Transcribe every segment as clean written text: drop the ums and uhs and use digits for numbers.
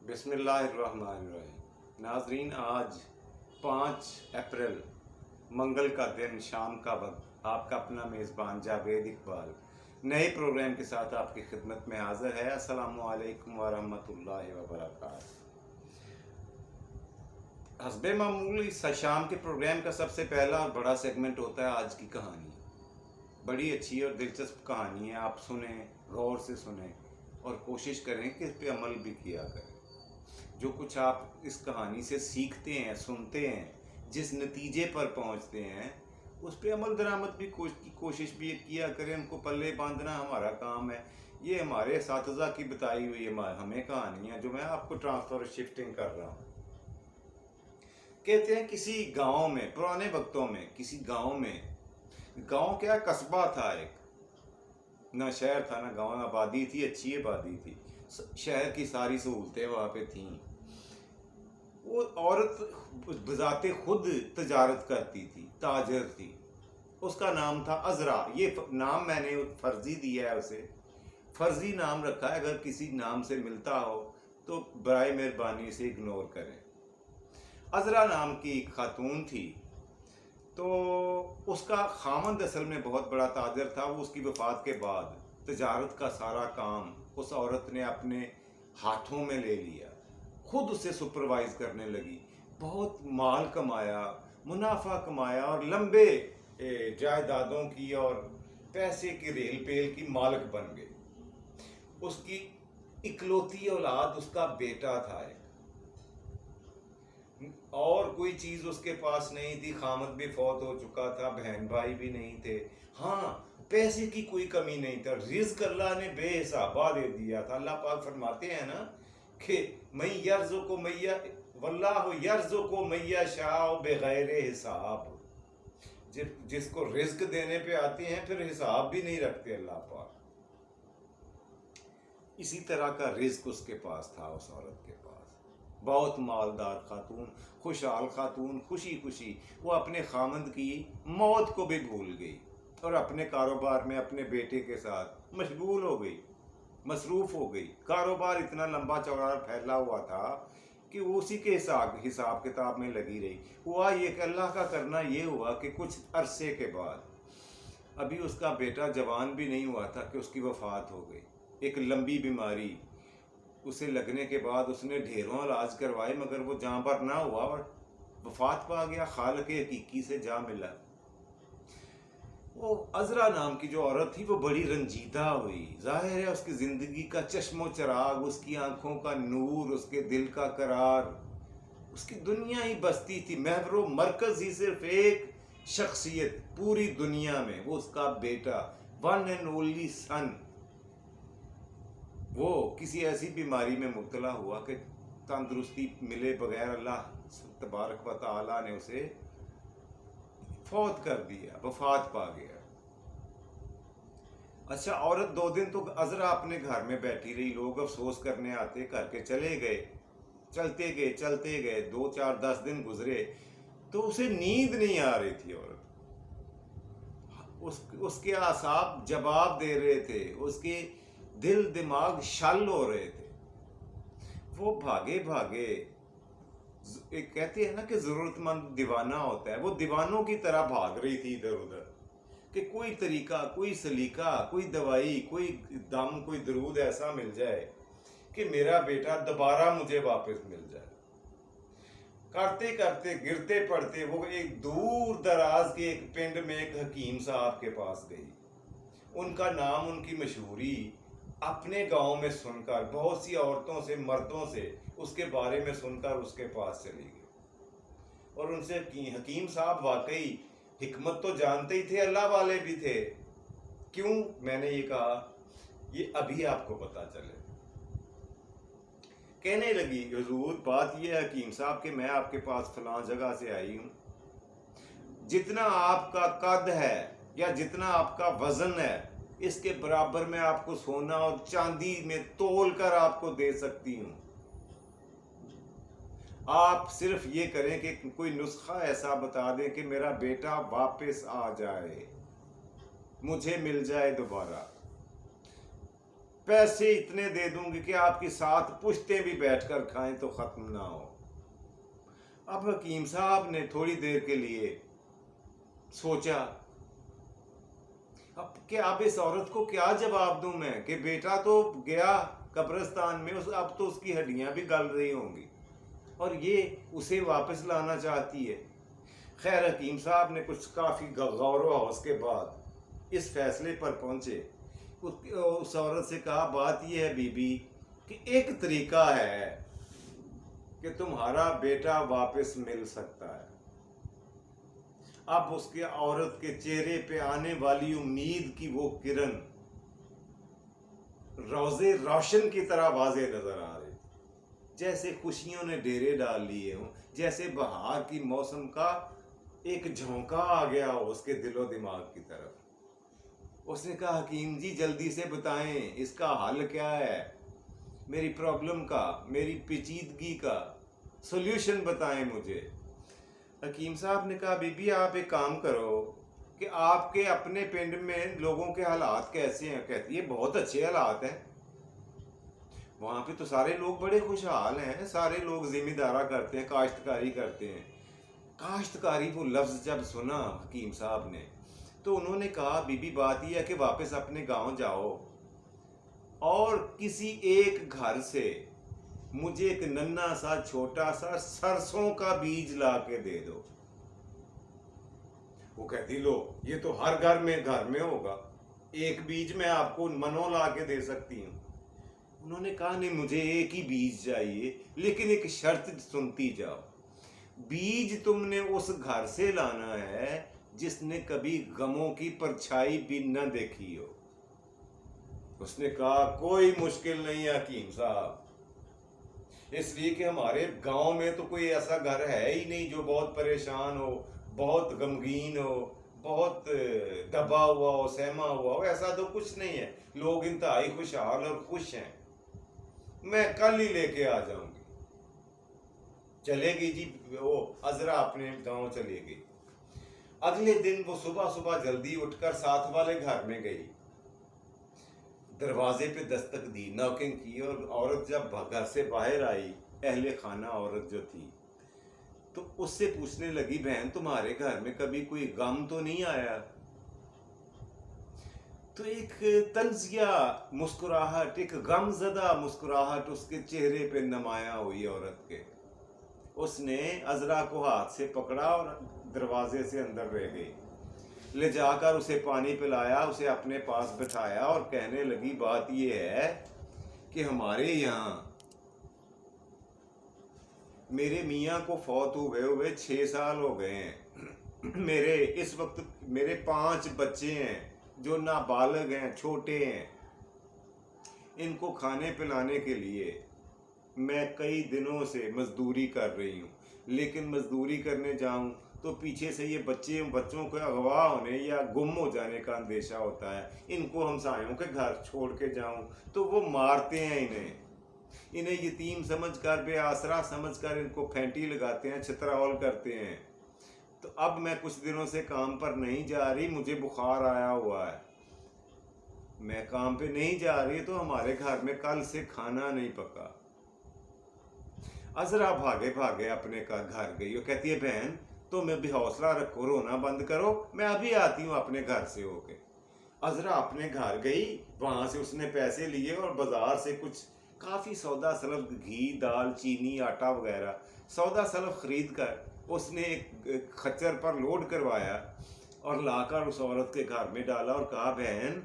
بسم اللہ الرحمن الرحیم۔ ناظرین، آج 5 اپریل منگل کا دن، شام کا وقت، آپ کا اپنا میزبان جاوید اقبال نئے پروگرام کے ساتھ آپ کی خدمت میں حاضر ہے۔ السلام علیکم ورحمۃ اللہ وبرکاتہ۔ حسب معمول اس شام کے پروگرام کا سب سے پہلا اور بڑا سیگمنٹ ہوتا ہے آج کی کہانی۔ بڑی اچھی اور دلچسپ کہانی ہے، آپ سنیں، غور سے سنیں اور کوشش کریں کہ اس پہ عمل بھی کیا کریں۔ جو کچھ آپ اس کہانی سے سیکھتے ہیں، سنتے ہیں، جس نتیجے پر پہنچتے ہیں، اس پہ عمل درآمد بھی کی کوشش بھی کیا کریں۔ ان کو پلے باندھنا ہمارا کام ہے۔ یہ ہمارے اساتذہ کی بتائی ہوئی ہمیں کہانی ہے جو میں آپ کو ٹرانسفر شفٹنگ کر رہا ہوں۔ کہتے ہیں کسی گاؤں میں، پرانے وقتوں میں کسی گاؤں میں، گاؤں کیا قصبہ تھا، ایک نہ شہر تھا نہ گاؤں، آبادی تھی، اچھی آبادی تھی، شہر کی ساری سہولتیں وہاں پہ تھیں۔ وہ عورت بذات خود تجارت کرتی تھی، تاجر تھی، اس کا نام تھا عذرا۔ یہ نام میں نے فرضی دیا ہے، اسے فرضی نام رکھا ہے، اگر کسی نام سے ملتا ہو تو برائے مہربانی سے اگنور کریں۔ عذرا نام کی ایک خاتون تھی، تو اس کا خامند اصل میں بہت بڑا تاجر تھا۔ وہ اس کی وفات کے بعد تجارت کا سارا کام اس عورت نے اپنے ہاتھوں میں لے لیا، خود اسے سپروائز کرنے لگی، بہت مال کمایا، منافع کمایا اور لمبے جائیدادوں کی اور پیسے کی ریل پیل کی مالک بن گئی۔ اس کی اکلوتی اولاد اس کا بیٹا تھا ایک، اور کوئی چیز اس کے پاس نہیں تھی، خامد بھی فوت ہو چکا تھا، بہن بھائی بھی نہیں تھے۔ ہاں، پیسے کی کوئی کمی نہیں تھا، رزق اللہ نے بے حسابہ دے دیا تھا۔ اللہ پاک فرماتے ہیں نا کہ میں یرزقو واللہ یرزقو من یشاء بغیر حساب۔ جس کو رزق دینے پہ آتے ہیں پھر حساب بھی نہیں رکھتے اللہ پاک۔ اسی طرح کا رزق اس کے پاس تھا، اس عورت کے پاس۔ بہت مالدار خاتون، خوشحال خاتون، خوشی خوشی وہ اپنے خامند کی موت کو بھی بھول گئی اور اپنے کاروبار میں اپنے بیٹے کے ساتھ مشغول ہو گئی، مصروف ہو گئی۔ کاروبار اتنا لمبا چوڑا پھیلا ہوا تھا کہ وہ اسی کے حساب کتاب میں لگی رہی۔ ہوا یہ کہ اللہ کا کرنا یہ ہوا کہ کچھ عرصے کے بعد، ابھی اس کا بیٹا جوان بھی نہیں ہوا تھا کہ اس کی وفات ہو گئی۔ ایک لمبی بیماری اسے لگنے کے بعد اس نے ڈھیروں علاج کروائے، مگر وہ جاں بر نہ ہوا اور وفات پا گیا، خالق حقیقی سے جا ملا۔ وہ عذرا نام کی جو عورت تھی وہ بڑی رنجیدہ ہوئی۔ ظاہر ہے اس کی زندگی کا چشم و چراغ، اس کی آنکھوں کا نور، اس کے دل کا قرار، اس کی دنیا ہی بستی تھی، محور و مرکز ہی صرف ایک شخصیت پوری دنیا میں، وہ اس کا بیٹا، ون اینڈ اونلی سن۔ وہ کسی ایسی بیماری میں مبتلا ہوا کہ تندرستی ملے بغیر اللہ تبارک و تعالی نے اسے فوت کر دیا، وفات پا گیا۔ اچھا، عورت 2 دن تو عذرا اپنے گھر میں بیٹھی رہی، لوگ افسوس کرنے آتے، کر کے چلے گئے، چلتے گئے 2 4 10 دن گزرے تو اسے نیند نہیں آ رہی تھی۔ عورت، اس کے اعصاب جواب دے رہے تھے، اس کے دل دماغ شل ہو رہے تھے۔ وہ بھاگے ایک کہتے ہیں نا کہ ضرورت مند دیوانہ ہوتا ہے، وہ دیوانوں کی طرح بھاگ رہی تھی ادھر ادھر کہ کوئی طریقہ، کوئی سلیقہ، کوئی دوائی، کوئی دم، کوئی درود ایسا مل جائے کہ میرا بیٹا دوبارہ مجھے واپس مل جائے۔ کرتے کرتے گرتے پڑتے وہ ایک دور دراز کے ایک پنڈ میں ایک حکیم صاحب کے پاس گئی۔ ان کا نام، ان کی مشہوری اپنے گاؤں میں سن کر، بہت سی عورتوں سے، مردوں سے اس کے بارے میں سن کر اس کے پاس چلی گئی اور ان سے حکیم صاحب واقعی حکمت تو جانتے ہی تھے، اللہ والے بھی تھے۔ کیوں میں نے یہ کہا، یہ ابھی آپ کو پتا چلے۔ کہنے لگی، حضور بات یہ ہے حکیم صاحب کہ میں آپ کے پاس فلاں جگہ سے آئی ہوں، جتنا آپ کا قد ہے یا جتنا آپ کا وزن ہے اس کے برابر میں آپ کو سونا اور چاندی میں تول کر آپ کو دے سکتی ہوں۔ آپ صرف یہ کریں کہ کوئی نسخہ ایسا بتا دیں کہ میرا بیٹا واپس آ جائے، مجھے مل جائے دوبارہ۔ پیسے اتنے دے دوں گی کہ آپ کی 7 پشتیں بھی بیٹھ کر کھائیں تو ختم نہ ہو۔ اب حکیم صاحب نے تھوڑی دیر کے لیے سوچا اب اس عورت کو کیا جواب دوں میں کہ بیٹا تو گیا قبرستان میں، اب تو اس کی ہڈیاں بھی گل رہی ہوں گی اور یہ اسے واپس لانا چاہتی ہے۔ خیر حکیم صاحب نے کچھ کافی غور و خوض کے بعد اس فیصلے پر پہنچے، اس عورت سے کہا بات یہ ہے بی بی کہ ایک طریقہ ہے کہ تمہارا بیٹا واپس مل سکتا ہے۔ اب اس کے عورت کے چہرے پہ آنے والی امید کی وہ کرن روزے روشن کی طرح واضح نظر آ رہی، جیسے خوشیوں نے ڈیرے ڈال لیے ہوں، جیسے بہار کی موسم کا ایک جھونکا آ گیا ہو اس کے دل و دماغ کی طرف۔ اس نے کہا حکیم جی جلدی سے بتائیں اس کا حل کیا ہے، میری پرابلم کا، میری پیچیدگی کا سولوشن بتائیں مجھے۔ حکیم صاحب نے کہا بی بی آپ ایک کام کرو کہ آپ کے اپنے پنڈ میں لوگوں کے حالات کیسے ہیں؟ کہتی ہے بہت اچھے حالات ہیں، وہاں پہ تو سارے لوگ بڑے خوشحال ہیں، سارے لوگ ذمہ دارا کرتے ہیں، کاشتکاری کرتے ہیں۔ کاشتکاری وہ لفظ جب سنا حکیم صاحب نے تو انہوں نے کہا بی بی بات یہ ہے کہ واپس اپنے گاؤں جاؤ اور کسی ایک گھر سے مجھے ایک ننھا سا چھوٹا سا سرسوں کا بیج لا کے دے دو۔ وہ کہتی لو یہ تو ہر گھر میں ہوگا، ایک بیج میں آپ کو منو لا کے دے سکتی ہوں۔ انہوں نے کہا نہیں مجھے ایک ہی بیج چاہیے، لیکن ایک شرط سنتی جاؤ، بیج تم نے اس گھر سے لانا ہے جس نے کبھی غموں کی پرچھائی بھی نہ دیکھی ہو۔ اس نے کہا کوئی مشکل نہیں ہے حکیم صاحب، اس لیے کہ ہمارے گاؤں میں تو کوئی ایسا گھر ہے ہی نہیں جو بہت پریشان ہو، بہت غمگین ہو، بہت دبا ہوا ہو، سہما ہوا ہو، ایسا تو کچھ نہیں ہے، لوگ انتہائی خوشحال اور خوش ہیں، میں کل ہی لے کے آ جاؤں گی۔ چلے گئی جی، وہ عذرا اپنے گاؤں چلے گئی۔ اگلے دن وہ صبح صبح جلدی اٹھ کر ساتھ والے گھر میں گئی، دروازے پہ دستک دی، نوکنگ کی، اور عورت جب گھر سے باہر آئی، اہل خانہ عورت جو تھی، تو اس سے پوچھنے لگی بہن تمہارے گھر میں کبھی کوئی غم تو نہیں آیا؟ تو ایک طنزیہ مسکراہٹ، ایک غم زدہ مسکراہٹ اس کے چہرے پہ نمایاں ہوئی عورت کے۔ اس نے عذرا کو ہاتھ سے پکڑا اور دروازے سے اندر رہ گئی، لے جا کر اسے پانی پلایا، اسے اپنے پاس بٹھایا اور کہنے لگی بات یہ ہے کہ ہمارے یہاں میرے میاں کو فوت ہوئے 6 سال ہو گئے ہیں، اس وقت میرے 5 بچے ہیں جو نابالغ ہیں، چھوٹے ہیں، ان کو کھانے پلانے کے لیے میں کئی دنوں سے مزدوری کر رہی ہوں، لیکن مزدوری کرنے جاؤں تو پیچھے سے یہ بچوں کو اغوا ہونے یا گم ہو جانے کا اندیشہ ہوتا ہے، ان کو ہمسایوں کے گھر چھوڑ کے جاؤں تو وہ مارتے ہیں، انہیں یتیم سمجھ کر، بے آسرا سمجھ کر ان کو پھینٹی لگاتے ہیں، چھتراول کرتے ہیں۔ تو اب میں کچھ دنوں سے کام پر نہیں جا رہی، مجھے بخار آیا ہوا ہے، میں کام پہ نہیں جا رہی تو ہمارے گھر میں کل سے کھانا نہیں پکا۔ عذرا بھاگے بھاگے اپنے گھر گئی اور کہتی ہے بہن تم بھی حوصلہ رکھو، رونا بند کرو، میں ابھی آتی ہوں اپنے گھر سے ہو کے۔ عذرا اپنے گھر گئی، وہاں سے اس نے پیسے لیے اور بازار سے کچھ کافی سودا سلف، گھی، دال، چینی، آٹا وغیرہ سودا سلف خرید کر اس نے ایک خچر پر لوڈ کروایا اور لا کر اس عورت کے گھر میں ڈالا اور کہا بہن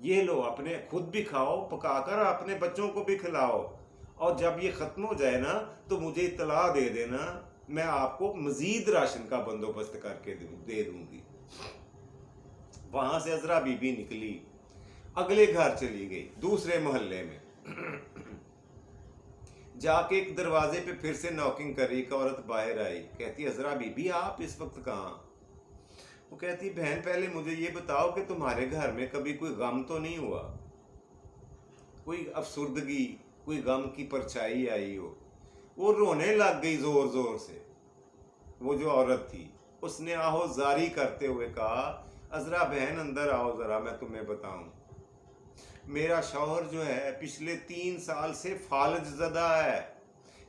یہ لو، اپنے خود بھی کھاؤ، پکا کر اپنے بچوں کو بھی کھلاؤ، اور جب یہ ختم ہو جائے نا تو مجھے اطلاع دے دینا، میں آپ کو مزید راشن کا بندوبست کر کے دے دوں گی۔ وہاں سے عذرا بی بی نکلی، اگلے گھر چلی گئی، دوسرے محلے میں جا کے ایک دروازے پہ پھر سے نوکنگ کری، ایک عورت باہر آئی، کہتی عذرا بی بی آپ اس وقت کہاں؟ وہ کہتی بہن پہلے مجھے یہ بتاؤ کہ تمہارے گھر میں کبھی کوئی غم تو نہیں ہوا، کوئی افسردگی، کوئی غم کی پرچھائی آئی ہو؟ وہ رونے لگ گئی زور زور سے، وہ جو عورت تھی، اس نے آہو زاری کرتے ہوئے کہا عذرا بہن اندر آؤ ذرا میں تمہیں بتاؤں۔ میرا شوہر جو ہے پچھلے 3 سال سے فالج زدہ ہے،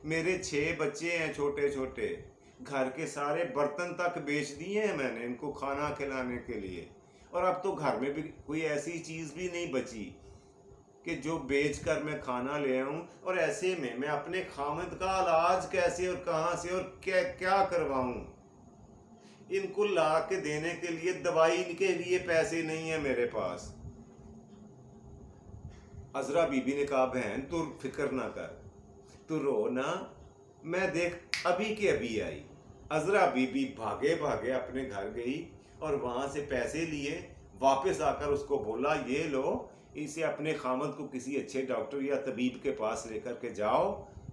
میرے 6 بچے ہیں چھوٹے چھوٹے، گھر کے سارے برتن تک بیچ دیے ہیں میں نے ان کو کھانا کھلانے کے لیے، اور اب تو گھر میں بھی کوئی ایسی چیز بھی نہیں بچی کہ جو بیچ کر میں کھانا لے آؤں، اور ایسے میں اپنے خامد کا علاج کیسے اور کہاں سے اور کیا کرواؤں؟ ان کو لا کے دینے کے لیے دوائی کے لیے پیسے نہیں ہیں میرے پاس۔ عذرا بی بی نے کہا بہن تو فکر نہ کر، تو رو نہ، میں دیکھ ابھی کے ابھی آئی۔ عذرا بی بی بھاگے بھاگے اپنے گھر گئی اور وہاں سے پیسے لیے، واپس آ کر اس کو بولا یہ لو، اسے اپنے خامد کو کسی اچھے ڈاکٹر یا طبیب کے پاس لے کر کے جاؤ،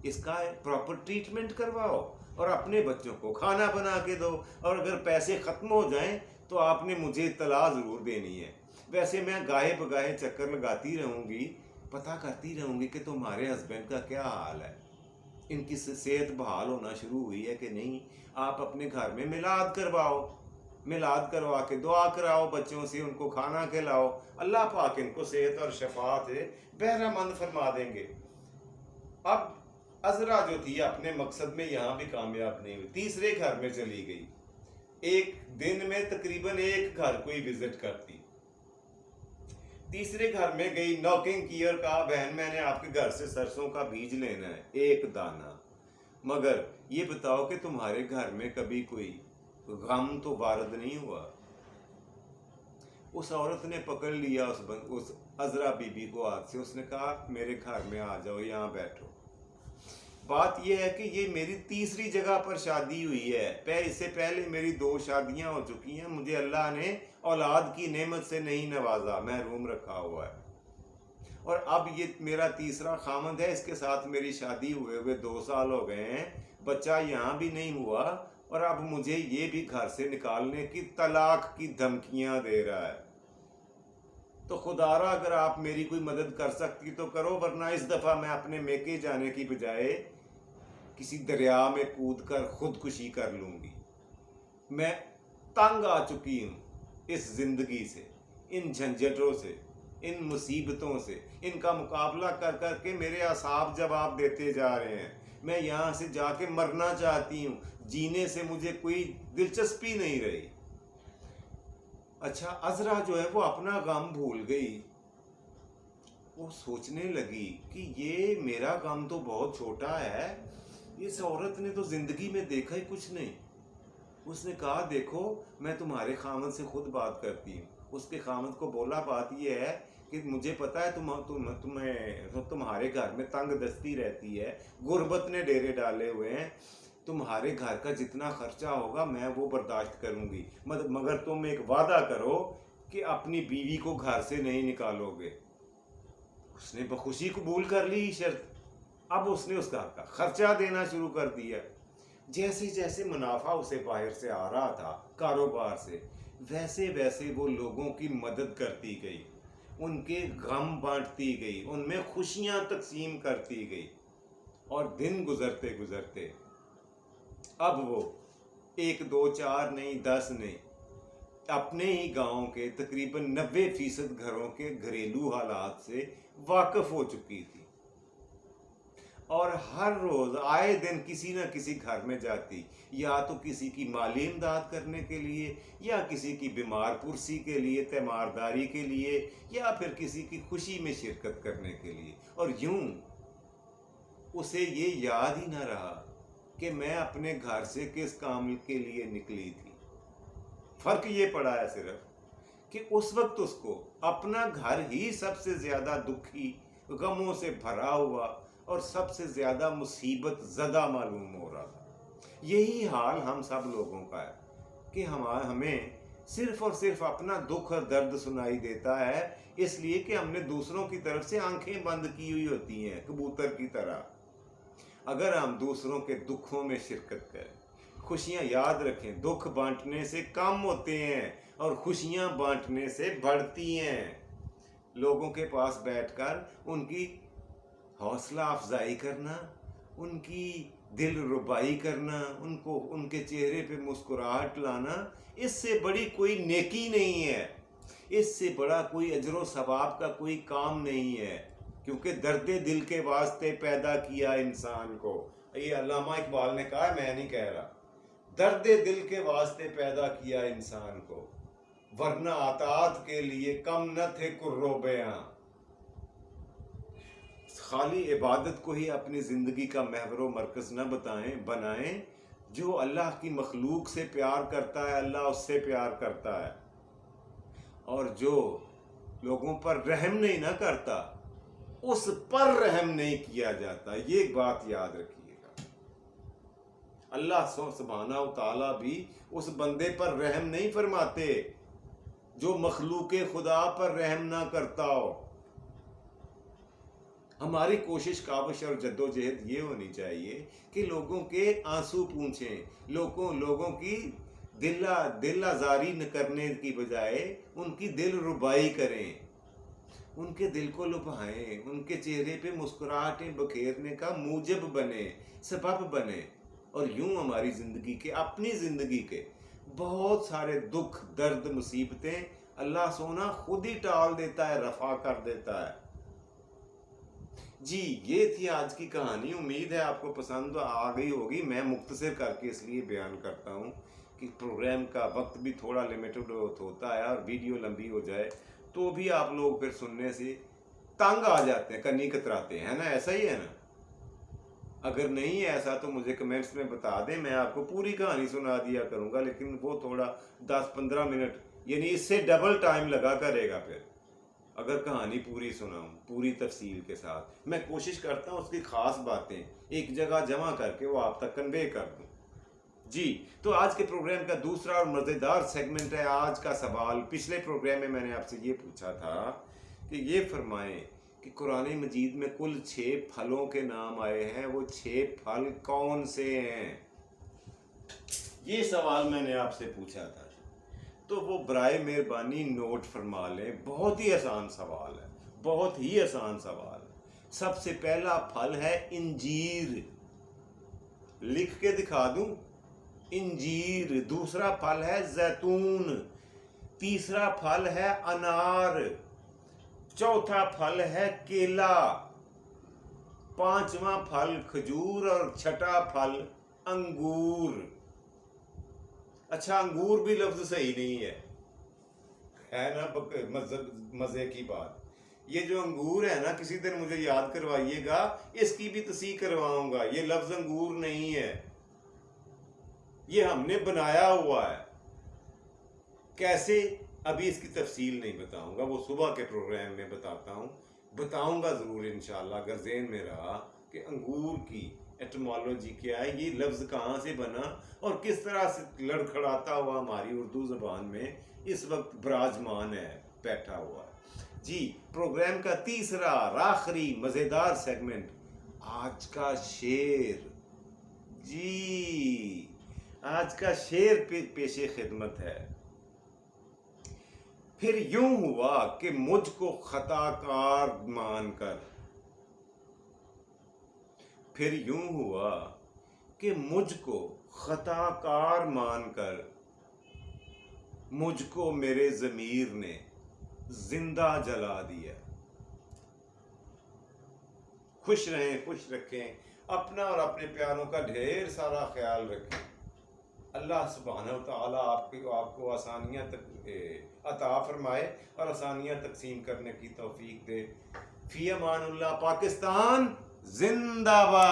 اس کا پراپر ٹریٹمنٹ کرواؤ اور اپنے بچوں کو کھانا بنا کے دو، اور اگر پیسے ختم ہو جائیں تو آپ نے مجھے اطلاع ضرور دینی ہے۔ ویسے میں گاہے بگاہے چکر لگاتی رہوں گی، پتہ کرتی رہوں گی کہ تمہارے ہسبینڈ کا کیا حال ہے، ان کی صحت بحال ہونا شروع ہوئی ہے کہ نہیں۔ آپ اپنے گھر میں میلاد کرواؤ، میلاد کروا کے دعا کراؤ بچوں سے، ان کو کھانا کھلاؤ، اللہ پاک ان کو صحت اور شفا سے بہرہ مند فرما دیں گے۔ اب عذرا جو تھی اپنے مقصد میں یہاں بھی کامیاب نہیں ہوئی، تیسرے گھر میں چلی گئی، ایک دن میں تقریباً ایک گھر کو ہی وزٹ کرتی۔ تیسرے گھر میں گئی، نوکنگ کی اور کہا بہن میں نے آپ کے گھر سے سرسوں کا بیج لینا ہے، 1 دانہ، مگر یہ بتاؤ کہ تمہارے گھر میں کبھی کوئی غم تو وارد نہیں ہوا؟ اس عورت نے پکڑ لیا اس عذرا بی بی کو ہاتھ سے، اس نے کہا میرے گھر میں آ جاؤ، یہاں بیٹھو۔ بات یہ ہے کہ یہ میری تیسری جگہ پر شادی ہوئی ہے، اس سے پہلے میری 2 شادیاں ہو چکی ہیں، مجھے اللہ نے اولاد کی نعمت سے نہیں نوازا، محروم رکھا ہوا ہے، اور اب یہ میرا تیسرا خامند ہے، اس کے ساتھ میری شادی ہوئے 2 سال ہو گئے ہیں، بچہ یہاں بھی نہیں ہوا، اور اب مجھے یہ بھی گھر سے نکالنے کی طلاق کی دھمکیاں دے رہا ہے۔ تو خدارا اگر آپ میری کوئی مدد کر سکتی تو کرو، ورنہ اس دفعہ میں اپنے میکے جانے کی بجائے کسی دریا میں کود کر خودکشی کر لوں گی۔ میں تنگ آ چکی ہوں اس زندگی سے، ان جھنجھٹوں سے، ان مصیبتوں سے، ان کا مقابلہ کر کر کے میرے اعصاب جواب دیتے جا رہے ہیں، میں یہاں سے جا کے مرنا چاہتی ہوں، جینے سے مجھے کوئی دلچسپی نہیں رہی۔ اچھا عذرا جو ہے وہ اپنا غم بھول گئی، وہ سوچنے لگی کہ یہ میرا غم تو بہت چھوٹا ہے، اس عورت نے تو زندگی میں دیکھا ہی کچھ نہیں۔ اس نے کہا دیکھو میں تمہارے خامد سے خود بات کرتی ہوں۔ اس کے خامد کو بولا بات یہ ہے کہ مجھے پتا ہے تمہارے گھر میں تنگ دستی رہتی ہے، غربت نے ڈیرے ڈالے ہوئے ہیں، تمہارے گھر کا جتنا خرچہ ہوگا میں وہ برداشت کروں گی، مگر تم ایک وعدہ کرو کہ اپنی بیوی کو گھر سے نہیں نکالو گے۔ اس نے بخوشی قبول کر لی شرط، اب اس نے اس کا خرچہ دینا شروع کر دیا۔ جیسے جیسے منافع اسے باہر سے آ رہا تھا کاروبار سے، ویسے ویسے وہ لوگوں کی مدد کرتی گئی، ان کے غم بانٹتی گئی، ان میں خوشیاں تقسیم کرتی گئی، اور دن گزرتے گزرتے اب وہ 1 2 4 نہیں 10 نہیں، اپنے ہی گاؤں کے تقریباً 90% گھروں کے گھریلو حالات سے واقف ہو چکی تھی، اور ہر روز آئے دن کسی نہ کسی گھر میں جاتی، یا تو کسی کی مالی امداد کرنے کے لیے، یا کسی کی بیمار پرسی کے لیے، تیمارداری کے لیے، یا پھر کسی کی خوشی میں شرکت کرنے کے لیے، اور یوں اسے یہ یاد ہی نہ رہا کہ میں اپنے گھر سے کس کام کے لیے نکلی تھی۔ فرق یہ پڑا ہے صرف کہ اس وقت اس کو اپنا گھر ہی سب سے زیادہ دکھی، غموں سے بھرا ہوا اور سب سے زیادہ مصیبت زدہ معلوم ہو رہا تھا۔ یہی حال ہم سب لوگوں کا ہے کہ ہمیں صرف اور صرف اپنا دکھ اور درد سنائی دیتا ہے، اس لیے کہ ہم نے دوسروں کی طرف سے آنکھیں بند کی ہوئی ہوتی ہیں کبوتر کی طرح۔ اگر ہم دوسروں کے دکھوں میں شرکت کریں، خوشیاں، یاد رکھیں دکھ بانٹنے سے کم ہوتے ہیں اور خوشیاں بانٹنے سے بڑھتی ہیں۔ لوگوں کے پاس بیٹھ کر ان کی حوصلہ افزائی کرنا، ان کی دل ربائی کرنا، ان کے چہرے پہ مسکراہٹ لانا، اس سے بڑی کوئی نیکی نہیں ہے۔ اس سے بڑا کوئی اجر و ثواب کا کوئی کام نہیں ہے، کیونکہ درد دل کے واسطے پیدا کیا انسان کو. یہ علامہ اقبال نے کہا ہے، میں نہیں کہہ رہا. درد دل کے واسطے پیدا کیا انسان کو، ورنہ اطاعت کے لیے کم نہ تھے کرو بیاں. خالی عبادت کو ہی اپنی زندگی کا محور و مرکز نہ بنائیں. جو اللہ کی مخلوق سے پیار کرتا ہے اللہ اس سے پیار کرتا ہے، اور جو لوگوں پر رحم نہیں نہ کرتا اس پر رحم نہیں کیا جاتا. یہ بات یاد رکھیے گا. اللہ سبحانہ و تعالیٰ بھی اس بندے پر رحم نہیں فرماتے جو مخلوق خدا پر رحم نہ کرتا ہو. ہماری کوشش کاوش اور جدوجہد یہ ہونی چاہیے کہ لوگوں کے آنسو پونچھیں، لوگوں کی دل آزاری نہ کرنے کی بجائے ان کی دل ربائی کریں، ان کے دل کو لبھائیں، ان کے چہرے پہ مسکراہٹیں بکھیرنے کا موجب بنے، سبب بنے. اور یوں ہماری زندگی کے، اپنی زندگی کے بہت سارے دکھ درد مصیبتیں اللہ سونا خود ہی ٹال دیتا ہے، رفع کر دیتا ہے. جی یہ تھی آج کی کہانی. امید ہے آپ کو پسند آ گئی ہوگی. میں مختصر کر کے اس لیے بیان کرتا ہوں کہ پروگرام کا وقت بھی تھوڑا لیمیٹڈ ہوتا ہے، اور ویڈیو لمبی ہو جائے تو بھی آپ لوگ پھر سننے سے تنگ آ جاتے ہیں، کنی کتراتے ہیں نا. ایسا ہی ہے نا؟ اگر نہیں ہے ایسا تو مجھے کمنٹس میں بتا دیں، میں آپ کو پوری کہانی سنا دیا کروں گا، لیکن وہ تھوڑا 10-15 منٹ یعنی اس سے ڈبل ٹائم لگا کرے گا پھر اگر کہانی پوری سناؤں پوری تفصیل کے ساتھ. میں کوشش کرتا ہوں اس کی خاص باتیں ایک جگہ جمع کر کے وہ آپ تک کنوے کر دوں. جی تو آج کے پروگرام کا دوسرا اور مزیدار سیگمنٹ ہے آج کا سوال. پچھلے پروگرام میں نے آپ سے یہ پوچھا تھا کہ یہ فرمائیں کہ قرآن مجید میں کل 6 پھلوں کے نام آئے ہیں، وہ 6 پھل کون سے ہیں؟ یہ سوال میں نے آپ سے پوچھا تھا. تو وہ برائے مہربانی نوٹ فرما لیں. بہت ہی آسان سوال ہے، بہت ہی آسان سوال ہے. سب سے پہلا پھل ہے انجیر. لکھ کے دکھا دوں؟ انجیر. دوسرا پھل ہے زیتون. تیسرا پھل ہے انار. چوتھا پھل ہے کیلا. پانچواں پھل کھجور، اور چھٹا پھل انگور. اچھا انگور بھی لفظ صحیح نہیں ہے نا، مزے کی بات. یہ جو انگور ہے نا، کسی دن مجھے یاد کروائیے گا، اس کی بھی تصحیح کرواؤں گا. یہ لفظ انگور نہیں ہے، یہ ہم نے بنایا ہوا ہے. کیسے؟ ابھی اس کی تفصیل نہیں بتاؤں گا، وہ صبح کے پروگرام میں بتاؤں گا ضرور انشاءاللہ. اگر ذہن میں رہا کہ انگور کی ایٹمالوجی کیا ہے، یہ لفظ کہاں سے بنا اور کس طرح سے لڑکھڑاتا ہوا ہماری اردو زبان میں اس وقت براجمان ہے، بیٹھا ہوا ہے. جی پروگرام کا تیسرا اور آخری مزیدار سیگمنٹ، آج کا شعر. جی آج کا شعر پیش خدمت ہے. پھر یوں ہوا کہ مجھ کو خطا کار مان کر، پھر یوں ہوا کہ مجھ کو خطا کار مان کر، مجھ کو میرے ضمیر نے زندہ جلا دیا. خوش رہیں، خوش رکھیں، اپنا اور اپنے پیاروں کا ڈھیر سارا خیال رکھیں. اللہ سبحانہ و تعالیٰ آپ کو آسانیاں عطا فرمائے اور آسانیاں تقسیم کرنے کی توفیق دے. فی امان اللہ. پاکستان زندہ باد.